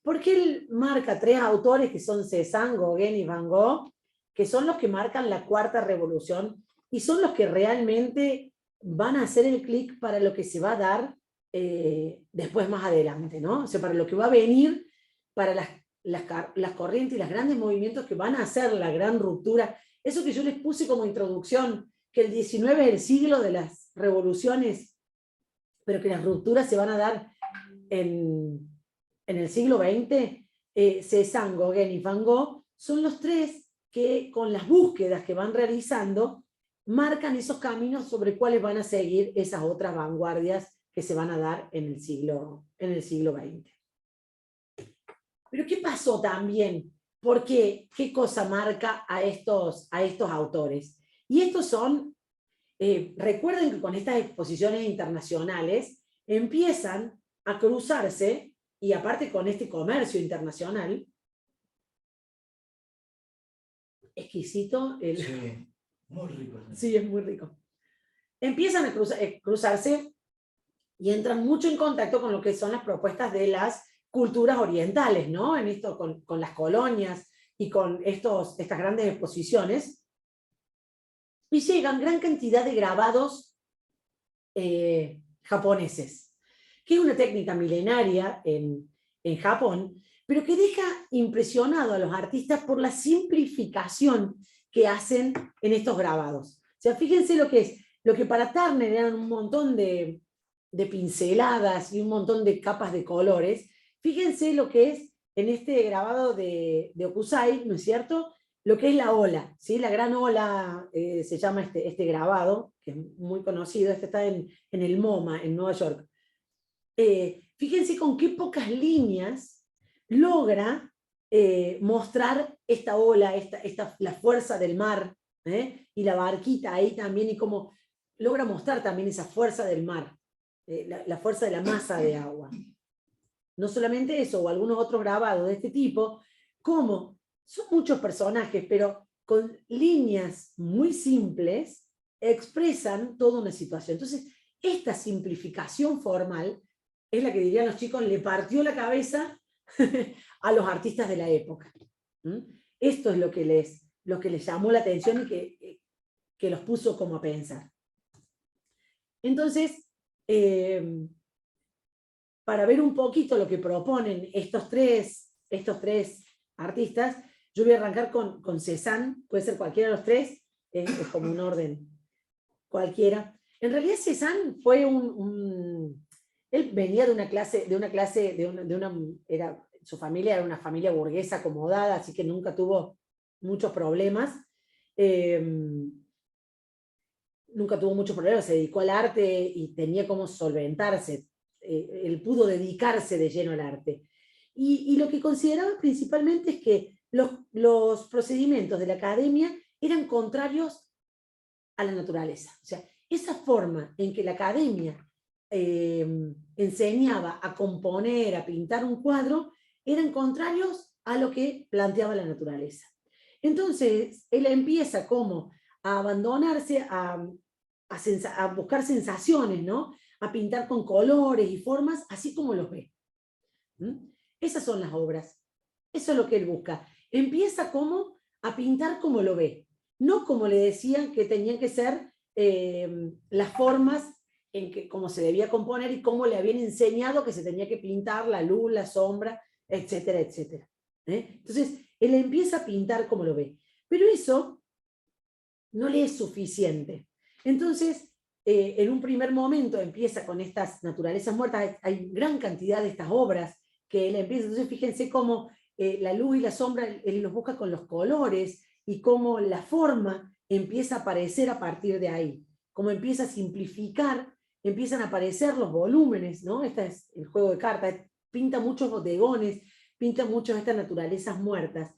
Porque él marca 3 autores que son Cézanne, Gauguin y Van Gogh, que son los que marcan la cuarta revolución y son los que realmente van a hacer el clic para lo que se va a dar después más adelante, ¿no? O sea, para lo que va a venir, para las corrientes y los grandes movimientos que van a hacer la gran ruptura. Eso que yo les puse como introducción, que el 19 es el siglo de las revoluciones, pero que las rupturas se van a dar en el siglo XX, Cézanne, Gauguin y Van Gogh son los 3 que con las búsquedas que van realizando marcan esos caminos sobre cuáles van a seguir esas otras vanguardias que se van a dar en el siglo XX. Pero ¿qué pasó también? ¿Por qué? ¿Qué cosa marca a estos autores? Y estos son, recuerden que con estas exposiciones internacionales empiezan a cruzarse, y aparte con este comercio internacional, exquisito. Sí, muy rico. Sí, es muy rico. Empiezan a cruzarse y entran mucho en contacto con lo que son las propuestas de las culturas orientales, ¿no? En esto, con las colonias y con estas grandes exposiciones. Y llegan gran cantidad de grabados japoneses. que es una técnica milenaria en Japón, pero que deja impresionado a los artistas por la simplificación que hacen en estos grabados. O sea, fíjense lo que es, lo que para Turner eran un montón de pinceladas y un montón de capas de colores, fíjense lo que es en este grabado de Hokusai, ¿no es cierto? Lo que es la ola, ¿sí? La gran ola se llama este grabado, que es muy conocido, este está en el MoMA, en Nueva York. Fíjense con qué pocas líneas logra mostrar esta ola, la fuerza del mar, y la barquita ahí también, y cómo logra mostrar también esa fuerza del mar, la fuerza de la masa de agua. No solamente eso, o algunos otros grabados de este tipo, como son muchos personajes, pero con líneas muy simples, expresan toda una situación. Entonces, esta simplificación formal es la que dirían los chicos, le partió la cabeza a los artistas de la época. Esto es lo que les llamó la atención y que los puso como a pensar. Entonces, para ver un poquito lo que proponen estos tres artistas, yo voy a arrancar con Cézanne, puede ser cualquiera de los tres, es como un orden cualquiera. En realidad Cézanne fue él venía de una clase, su familia era una familia burguesa acomodada, así que nunca tuvo muchos problemas. Nunca tuvo muchos problemas, se dedicó al arte y tenía cómo solventarse. Él pudo dedicarse de lleno al arte. Y lo que consideraba principalmente es que los procedimientos de la academia eran contrarios a la naturaleza. O sea, esa forma en que la academia enseñaba a componer, a pintar un cuadro, eran contrarios a lo que planteaba la naturaleza. Entonces, él empieza como a abandonarse, a buscar sensaciones, ¿no? A pintar con colores y formas, así como los ve. Esas son las obras. Eso es lo que él busca. Empieza como a pintar como lo ve, no como le decían que tenían que ser las formas en que, como se debía componer y cómo le habían enseñado que se tenía que pintar la luz, la sombra, etcétera, etcétera. Entonces, él empieza a pintar como lo ve. Pero eso no le es suficiente. Entonces, en un primer momento empieza con estas naturalezas muertas, hay gran cantidad de estas obras que él empieza, entonces fíjense cómo la luz y la sombra, él los busca con los colores, y cómo la forma empieza a aparecer a partir de ahí, cómo empieza a simplificar, empiezan a aparecer los volúmenes, ¿no? Este es el juego de cartas, pinta muchos bodegones, pinta muchas de estas naturalezas muertas.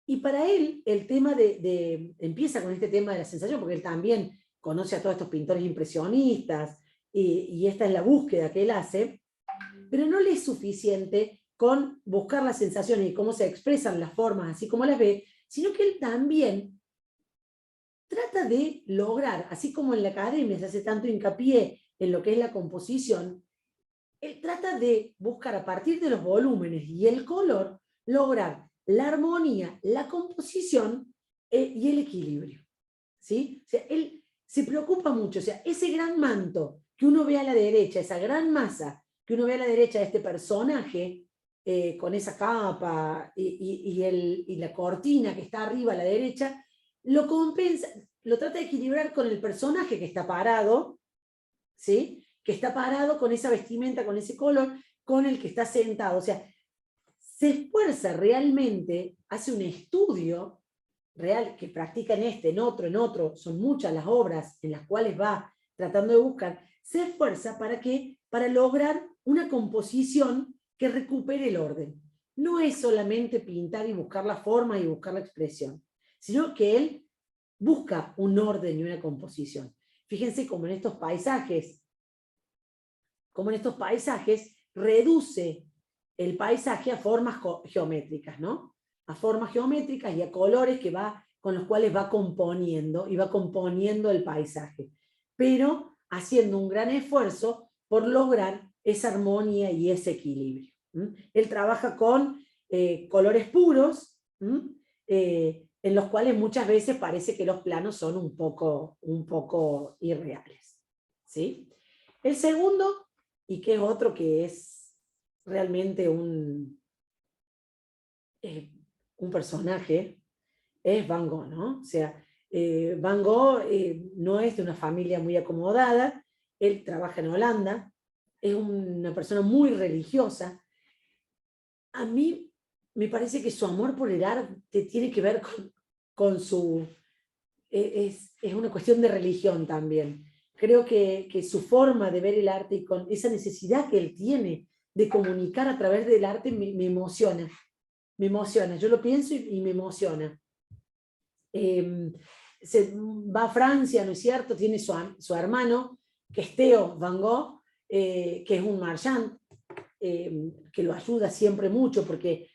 Y para él, el tema empieza con este tema de la sensación, porque él también conoce a todos estos pintores impresionistas, y esta es la búsqueda que él hace, pero no le es suficiente con buscar las sensaciones y cómo se expresan las formas, así como las ve, sino que él también trata de lograr, así como en la academia se hace tanto hincapié en lo que es la composición, él trata de buscar a partir de los volúmenes y el color, lograr la armonía, la composición y el equilibrio. ¿Sí? O sea, él se preocupa mucho, o sea, ese gran manto que uno ve a la derecha, esa gran masa que uno ve a la derecha de este personaje, con esa capa y la cortina que está arriba a la derecha, lo compensa, lo trata de equilibrar con el personaje que está parado, ¿sí? Que está parado con esa vestimenta, con ese color, con el que está sentado. O sea, se esfuerza realmente, hace un estudio real que practica en otro, son muchas las obras en las cuales va tratando de buscar, se esfuerza para lograr una composición que recupere el orden. No es solamente pintar y buscar la forma y buscar la expresión, sino que él busca un orden y una composición. Fíjense cómo en estos paisajes, reduce el paisaje a formas geométricas, ¿no? A formas geométricas y a colores con los cuales va componiendo, y va componiendo el paisaje, pero haciendo un gran esfuerzo por lograr esa armonía y ese equilibrio. Él trabaja con colores puros, en los cuales muchas veces parece que los planos son un poco irreales. ¿Sí? El segundo y que es otro que es realmente un personaje, es Van Gogh, ¿no? O sea, Van Gogh no es de una familia muy acomodada, él trabaja en Holanda, es una persona muy religiosa. A mí me parece que su amor por el arte tiene que ver con su... es una cuestión de religión también. Creo que su forma de ver el arte y con esa necesidad que él tiene de comunicar a través del arte me emociona. Me emociona. Yo lo pienso y me emociona. Se va a Francia, ¿no es cierto? Tiene su hermano, que es Theo Van Gogh, que es un marchand, que lo ayuda siempre mucho, porque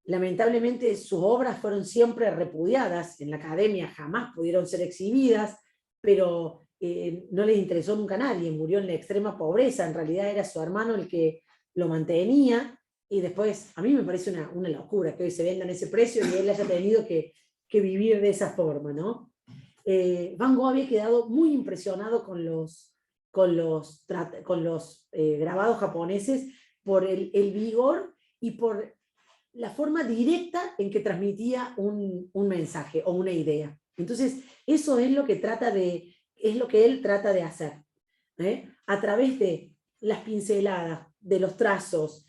lamentablemente sus obras fueron siempre repudiadas, en la academia jamás pudieron ser exhibidas, pero no les interesó nunca a nadie, murió en la extrema pobreza, en realidad era su hermano el que lo mantenía, y después, a mí me parece una locura que hoy se vendan ese precio y él haya tenido que vivir de esa forma, ¿no? Van Gogh había quedado muy impresionado con los grabados japoneses por el vigor y por la forma directa en que transmitía un mensaje o una idea. Entonces, eso es lo que él trata de hacer, a través de las pinceladas, de los trazos,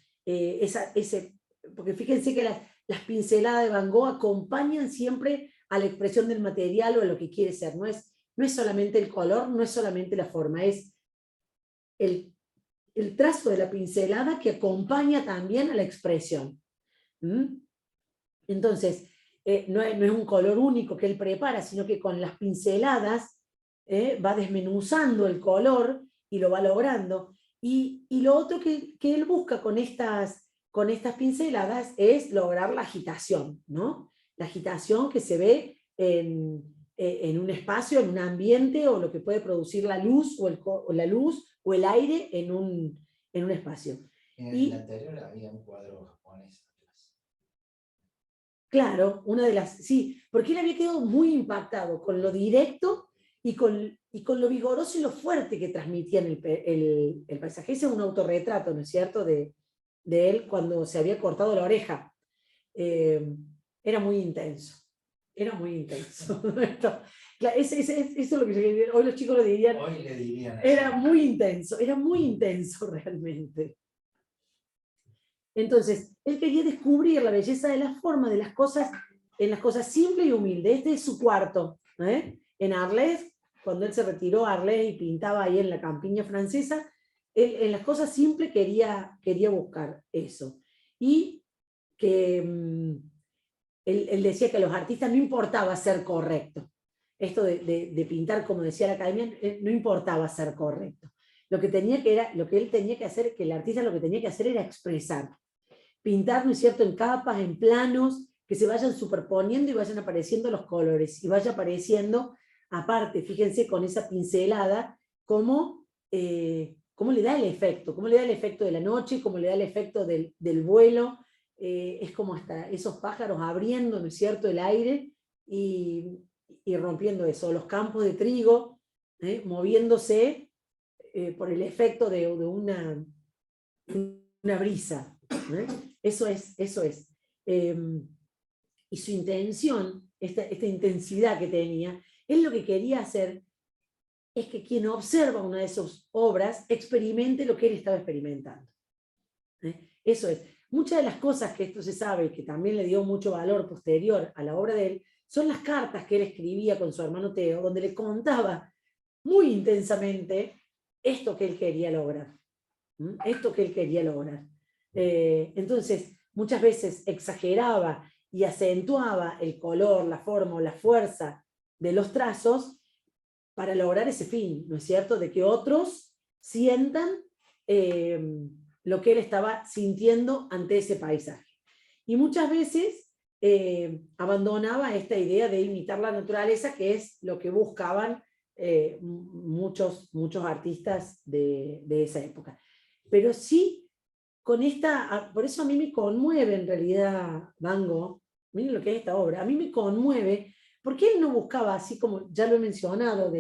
porque fíjense que las pinceladas de Van Gogh acompañan siempre a la expresión del material o a lo que quiere ser. No es solamente el color, no es solamente la forma, es el trazo de la pincelada que acompaña también a la expresión. Entonces, no es un color único que él prepara, sino que con las pinceladas va desmenuzando el color y lo va logrando. Y lo otro que él busca con estas pinceladas es lograr la agitación, ¿no? La agitación que se ve en un espacio, en un ambiente, o lo que puede producir la luz o el aire en un espacio. En el anterior había un cuadro japonés. Claro, sí, porque él había quedado muy impactado con lo directo y con lo vigoroso y lo fuerte que transmitía el paisaje. Ese es un autorretrato, ¿no es cierto?, de él cuando se había cortado la oreja. Era muy intenso. Eso es lo que hoy los chicos lo dirían. Hoy le dirían. Era muy intenso realmente. Entonces, él quería descubrir la belleza de la forma de las cosas, en las cosas simples y humildes. Este es su cuarto, en Arles, cuando él se retiró a Arles y pintaba ahí en la campiña francesa, él en las cosas simples quería buscar eso. Y que él decía que a los artistas no importaba ser correcto. Esto de pintar, como decía la academia, no importaba ser correcto. Lo que él tenía que hacer, que el artista lo que tenía que hacer era expresar. Pintar, ¿no es cierto?, en capas, en planos, que se vayan superponiendo y vayan apareciendo los colores, y vaya apareciendo, aparte, fíjense con esa pincelada, cómo le da el efecto de la noche, cómo le da el efecto del vuelo, es como hasta esos pájaros abriendo, ¿no es cierto?, el aire, y rompiendo eso, los campos de trigo, moviéndose por el efecto de una brisa. Eso es. Y su intención, esta intensidad que tenía, él lo que quería hacer es que quien observa una de sus obras experimente lo que él estaba experimentando. Eso es. Muchas de las cosas que esto se sabe, que también le dio mucho valor posterior a la obra de él, son las cartas que él escribía con su hermano Theo, donde le contaba muy intensamente esto que él quería lograr. Entonces, muchas veces exageraba y acentuaba el color, la forma o la fuerza de los trazos para lograr ese fin, ¿no es cierto?, de que otros sientan lo que él estaba sintiendo ante ese paisaje. Y muchas veces abandonaba esta idea de imitar la naturaleza, que es lo que buscaban muchos artistas de esa época. Pero sí, por eso a mí me conmueve en realidad Van Gogh, miren lo que es esta obra, a mí me conmueve, porque él no buscaba, así como ya lo he mencionado,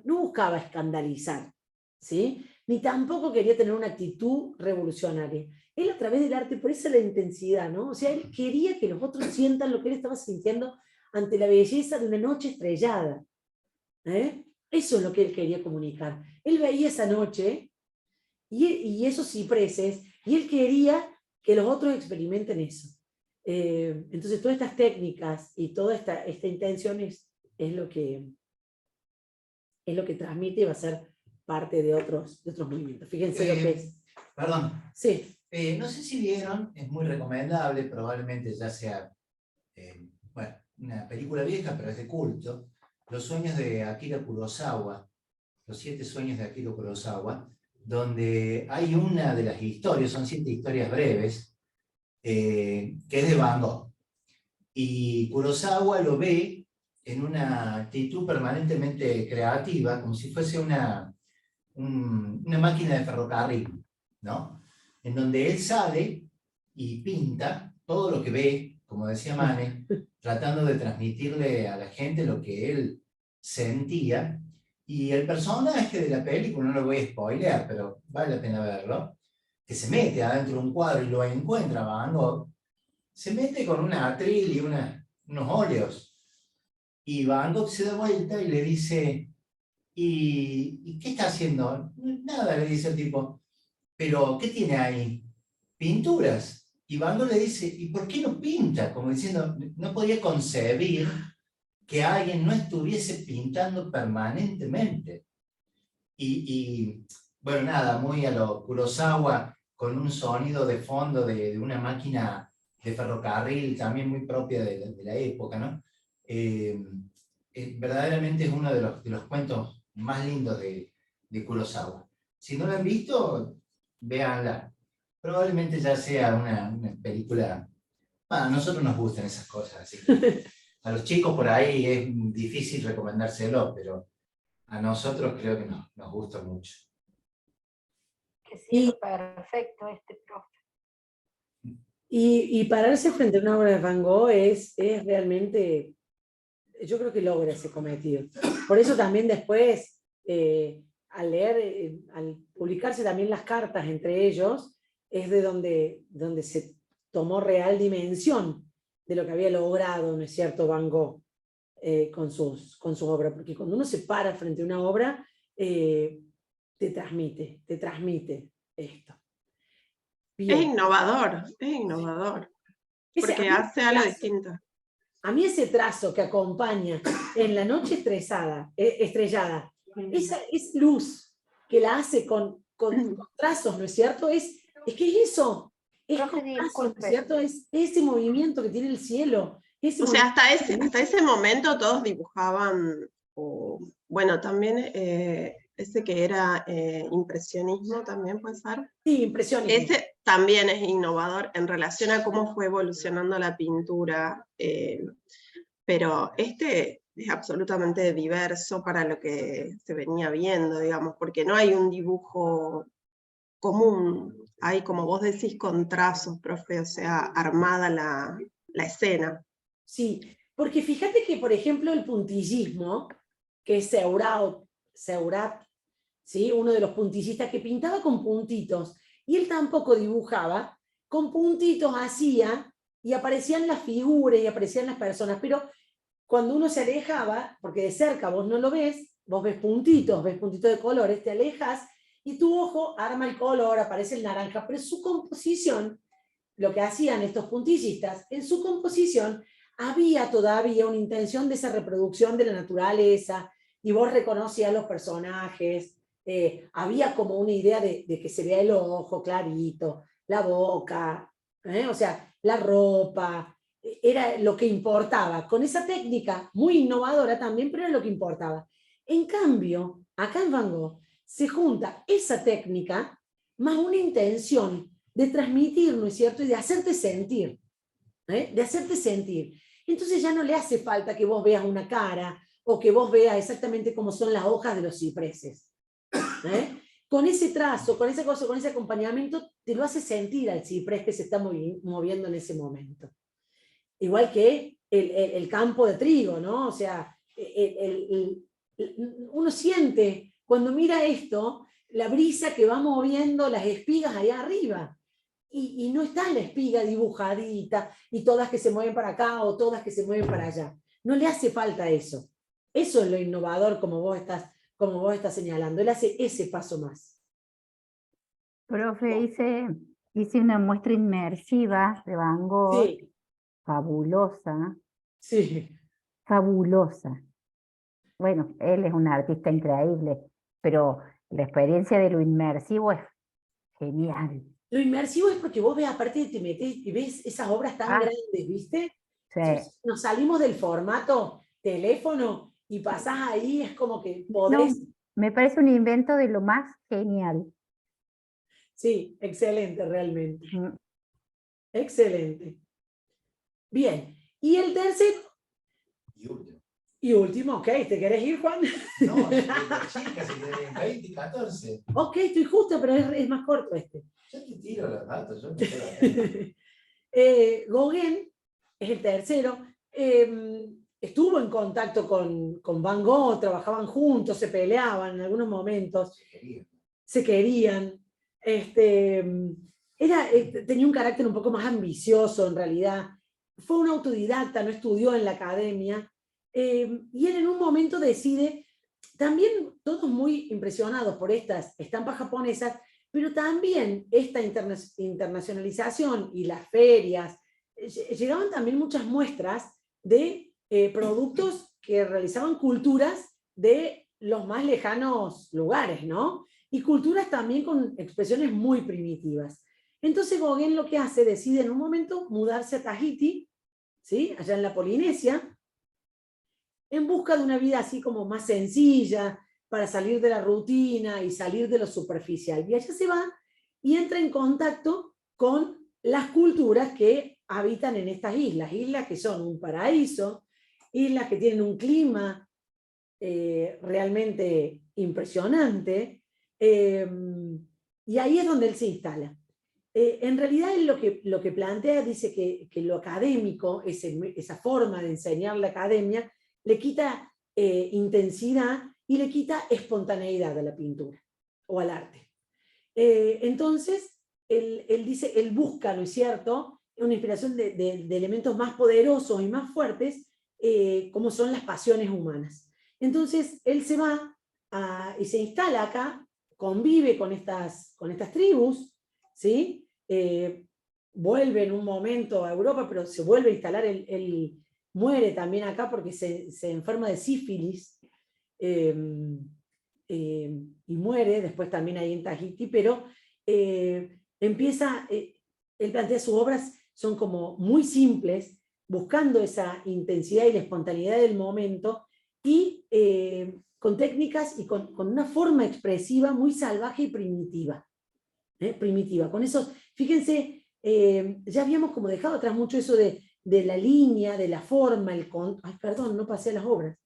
no buscaba escandalizar, ¿sí? ni tampoco quería tener una actitud revolucionaria. Él a través del arte, por eso la intensidad, ¿no? O sea, él quería que los otros sientan lo que él estaba sintiendo ante la belleza de una noche estrellada. Eso es lo que él quería comunicar. Él veía esa noche y esos cipreses, y él quería que los otros experimenten eso. Entonces todas estas técnicas y toda esta intención es lo que transmite y va a ser parte de otros movimientos. Fíjense lo que es. Perdón. Sí. No sé si vieron, es muy recomendable, probablemente ya sea bueno, una película vieja, pero es de culto, Los sueños de Akira Kurosawa, Los 7 sueños de Akira Kurosawa, donde hay una de las historias, son 7 historias breves, que es de Van Gogh. Y Kurosawa lo ve en una actitud permanentemente creativa, como si fuese una máquina de ferrocarril, ¿no? En donde él sale y pinta todo lo que ve, como decía Mane, tratando de transmitirle a la gente lo que él sentía. Y el personaje de la película, no lo voy a spoilear, pero vale la pena verlo, que se mete adentro de un cuadro y lo encuentra Van Gogh, se mete con una atril y unos óleos. Y Van Gogh se da vuelta y le dice, ¿y qué está haciendo? Nada, le dice el tipo. ¿Pero qué tiene ahí? Pinturas. Y Van Gogh le dice, ¿y por qué no pinta? Como diciendo, no podía concebir que alguien no estuviese pintando permanentemente. Y bueno, nada, muy a lo Kurosawa, con un sonido de fondo de una máquina de ferrocarril, también muy propia de la época, ¿no? Verdaderamente es uno de los cuentos más lindos de Kurosawa. Si no lo han visto, véanla. Probablemente ya sea una película... a nosotros nos gustan esas cosas, así que a los chicos por ahí es difícil recomendárselo, pero a nosotros creo que nos gusta mucho. Que sí, perfecto profe. Y pararse frente a una obra de Van Gogh es realmente, yo creo que logra ese cometido. Por eso también después, al leer, al publicarse también las cartas entre ellos, es de donde se tomó real dimensión de lo que había logrado, ¿no es cierto?, Van Gogh con sus obras, porque cuando uno se para frente a una obra, te transmite esto. Bien. Es innovador, porque hace algo distinto. A mí ese trazo que acompaña en la noche estrellada, esa es luz que la hace con trazos, ¿no es cierto? Es que es eso, es con trazos, ¿no es cierto? Es ese movimiento que tiene el cielo. O sea, hasta ese momento todos dibujaban, bueno, también ese que era impresionismo, también puede ser. Sí, impresionismo. Ese también es innovador en relación a cómo fue evolucionando la pintura, pero este es absolutamente diverso para lo que se venía viendo, digamos, porque no hay un dibujo común, hay, como vos decís, con trazos, profe, o sea, armada la escena. Sí, porque fíjate que, por ejemplo, el puntillismo, que es Seurat, ¿sí?, uno de los puntillistas que pintaba con puntitos, y él tampoco dibujaba, con puntitos hacía, y aparecían las figuras, y aparecían las personas, pero cuando uno se alejaba, porque de cerca vos no lo ves, vos ves puntitos de colores, te alejas, y tu ojo arma el color, aparece el naranja, pero su composición, lo que hacían estos puntillistas, en su composición había todavía una intención de esa reproducción de la naturaleza, y vos reconocías los personajes, había como una idea de que se vea el ojo clarito, la boca, o sea, la ropa, era lo que importaba, con esa técnica muy innovadora también, pero era lo que importaba. En cambio, acá en Van Gogh se junta esa técnica más una intención de transmitir, ¿no es cierto?, y de hacerte sentir, de hacerte sentir. Entonces ya no le hace falta que vos veas una cara, o que vos veas exactamente cómo son las hojas de los cipreses. Con ese trazo, con esa cosa, con ese acompañamiento, te lo hace sentir al ciprés que se está moviendo en ese momento. Igual que el campo de trigo, ¿no? O sea, uno siente, cuando mira esto, la brisa que va moviendo las espigas allá arriba. Y no está la espiga dibujadita, y todas que se mueven para acá, o todas que se mueven para allá. No le hace falta eso. Eso es lo innovador, como vos estás señalando. Él hace ese paso más. Profe, hice una muestra inmersiva de Van Gogh, Sí, fabulosa, sí. fabulosa. Bueno, él es un artista increíble, pero la experiencia de lo inmersivo es genial. Lo inmersivo es porque vos ves, aparte te metés y ves esas obras tan grandes, ¿viste? Sí. Entonces, nos salimos del formato teléfono y pasás ahí, es como que podés... No, me parece un invento de lo más genial. Sí, excelente, realmente. Excelente. Bien, y el tercero... Y último. Y último, ok, ¿te querés ir, Juan? No, chicas, se quedan en 20 y 14. Ok, estoy justo, pero es más corto este. Yo te tiro los datos, yo me quedo acá. Gauguin es el tercero. Estuvo en contacto con Van Gogh, trabajaban juntos, se peleaban en algunos momentos, se querían. Tenía un carácter un poco más ambicioso en realidad. Fue un autodidacta, no estudió en la academia. Y él en un momento decide, también todos muy impresionados por estas estampas japonesas, pero también esta internacionalización y las ferias, llegaban también muchas muestras de productos que realizaban culturas de los más lejanos lugares, ¿no? Y culturas también con expresiones muy primitivas. Entonces Gauguin lo que hace, decide en un momento mudarse a Tahití, ¿sí? Allá en la Polinesia, en busca de una vida así como más sencilla, para salir de la rutina y salir de lo superficial. Y allá se va y entra en contacto con las culturas que habitan en estas islas, islas que son un paraíso, islas que tienen un clima realmente impresionante, y ahí es donde él se instala. En realidad él lo que plantea, dice que lo académico, esa forma de enseñar la academia, le quita intensidad y le quita espontaneidad a la pintura o al arte. Entonces, él dice, él busca, ¿no es cierto?, una inspiración de elementos más poderosos y más fuertes, como son las pasiones humanas. Entonces, él se va y se instala acá, convive con estas tribus, ¿sí? Vuelve en un momento a Europa, pero se vuelve a instalar, él muere también acá porque se enferma de sífilis, y muere después también ahí en Tahití, pero él plantea sus obras, son como muy simples, buscando esa intensidad y la espontaneidad del momento, y con técnicas y con una forma expresiva muy salvaje y primitiva. Primitiva. Con eso, fíjense, ya habíamos como dejado atrás mucho eso de la línea, de la forma, ay, perdón, no pasé a las obras.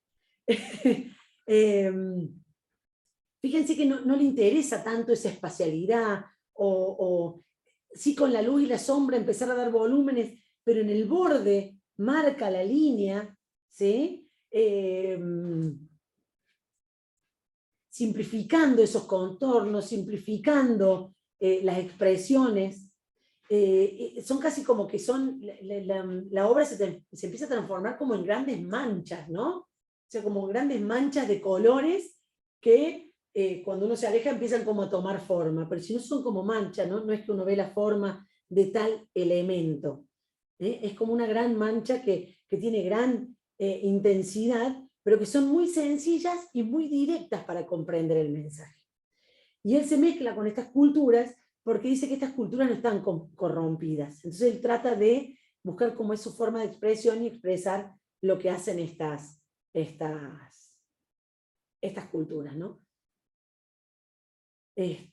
Fíjense que no le interesa tanto esa espacialidad, o sí con la luz y la sombra empezar a dar volúmenes, pero en el borde marca la línea, ¿sí? Simplificando esos contornos, simplificando las expresiones, son casi como que son, la obra se empieza a transformar como en grandes manchas, ¿no? O sea, como grandes manchas de colores que cuando uno se aleja empiezan como a tomar forma, pero si no son como manchas, ¿no? No es que uno ve la forma de tal elemento. Es como una gran mancha que tiene gran intensidad, pero que son muy sencillas y muy directas para comprender el mensaje. Y él se mezcla con estas culturas porque dice que estas culturas no están corrompidas. Entonces él trata de buscar cómo es su forma de expresión y expresar lo que hacen estas culturas, ¿no? Y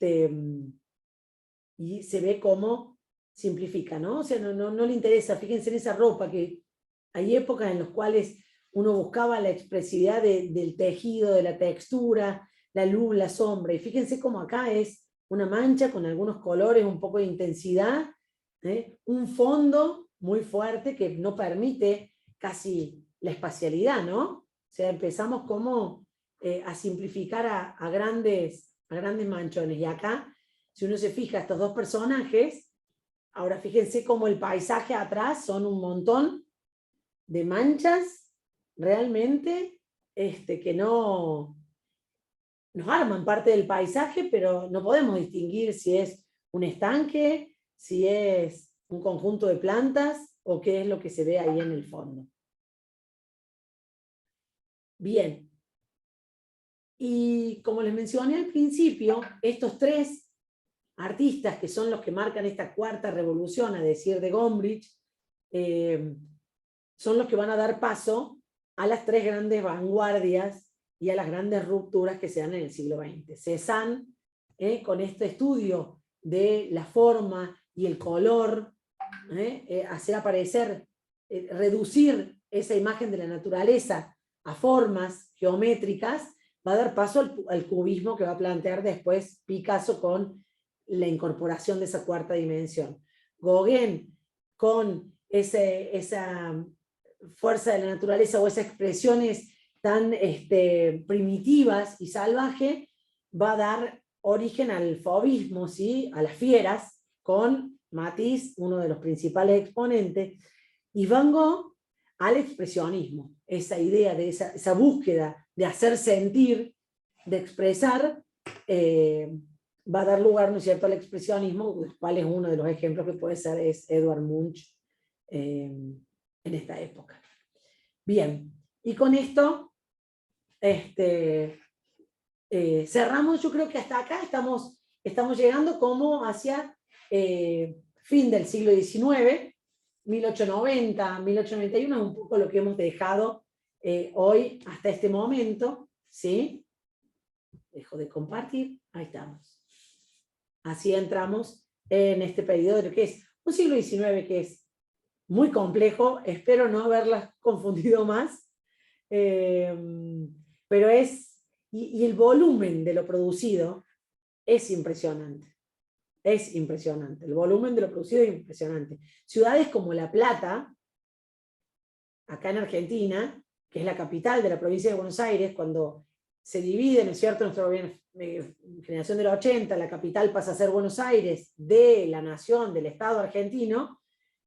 se ve cómo simplifica, ¿no? O sea, no le interesa. Fíjense en esa ropa, que hay épocas en las cuales uno buscaba la expresividad del tejido, de la textura, la luz, la sombra, y fíjense cómo acá es una mancha con algunos colores, un poco de intensidad, un fondo muy fuerte que no permite casi la espacialidad, ¿no? O sea, empezamos como a simplificar a grandes a grandes manchones. Y acá, si uno se fija, estos dos personajes, ahora fíjense cómo el paisaje atrás son un montón de manchas realmente que no nos arman parte del paisaje, pero no podemos distinguir si es un estanque, si es un conjunto de plantas o qué es lo que se ve ahí en el fondo. Bien. Y como les mencioné al principio, estos tres artistas que son los que marcan esta cuarta revolución, a decir de Gombrich, son los que van a dar paso a las tres grandes vanguardias y a las grandes rupturas que se dan en el siglo XX. Cézanne, con este estudio de la forma y el color, hacer aparecer, reducir esa imagen de la naturaleza a formas geométricas, va a dar paso al cubismo que va a plantear después Picasso con la incorporación de esa cuarta dimensión. Gauguin, con esa fuerza de la naturaleza o esas expresiones tan primitivas y salvajes, va a dar origen al fauvismo, ¿sí? A las fieras, con Matisse, uno de los principales exponentes, y Van Gogh al expresionismo, esa idea de esa búsqueda de hacer sentir, de expresar, va a dar lugar, ¿no es cierto?, al expresionismo, cuál es uno de los ejemplos que puede ser es Edvard Munch en esta época. Bien, y con esto cerramos. Yo creo que hasta acá estamos llegando como hacia fin del siglo XIX, 1890, 1891, es un poco lo que hemos dejado hoy hasta este momento, ¿sí? Dejo de compartir, ahí estamos. Así entramos en este periodo de lo que es un siglo XIX que es muy complejo, espero no haberlas confundido más, pero y el volumen de lo producido es impresionante. Es impresionante, el volumen de lo producido es impresionante. Ciudades como La Plata, acá en Argentina, que es la capital de la provincia de Buenos Aires, cuando se divide, ¿no es cierto?, nuestra generación de los 80, la capital pasa a ser Buenos Aires, de la nación, del Estado argentino,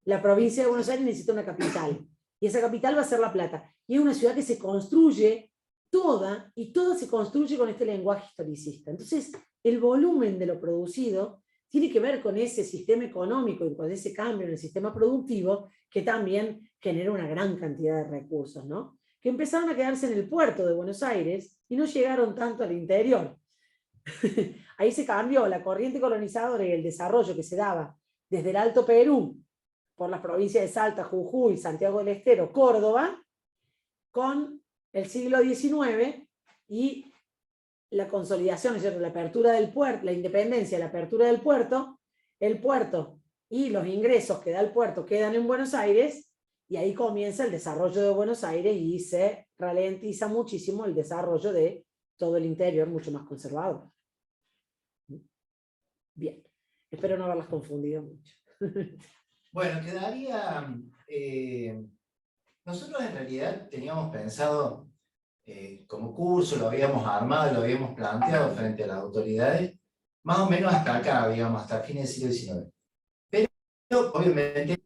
la provincia de Buenos Aires necesita una capital, y esa capital va a ser La Plata, y es una ciudad que se construye toda, y toda se construye con este lenguaje historicista. Entonces, el volumen de lo producido tiene que ver con ese sistema económico y con ese cambio en el sistema productivo que también genera una gran cantidad de recursos, ¿no? Que empezaron a quedarse en el puerto de Buenos Aires y no llegaron tanto al interior. Ahí se cambió la corriente colonizadora y el desarrollo que se daba desde el Alto Perú, por las provincias de Salta, Jujuy, Santiago del Estero, Córdoba, con el siglo XIX y la consolidación, es decir, la apertura del puerto, la independencia, la apertura del puerto, el puerto y los ingresos que da el puerto quedan en Buenos Aires, y ahí comienza el desarrollo de Buenos Aires y se ralentiza muchísimo el desarrollo de todo el interior, mucho más conservador. Bien, espero no haberlas confundido mucho. Bueno, quedaría... nosotros en realidad teníamos pensado, como curso, lo habíamos armado, lo habíamos planteado frente a las autoridades, más o menos hasta acá, digamos, hasta fines del siglo XIX. Pero obviamente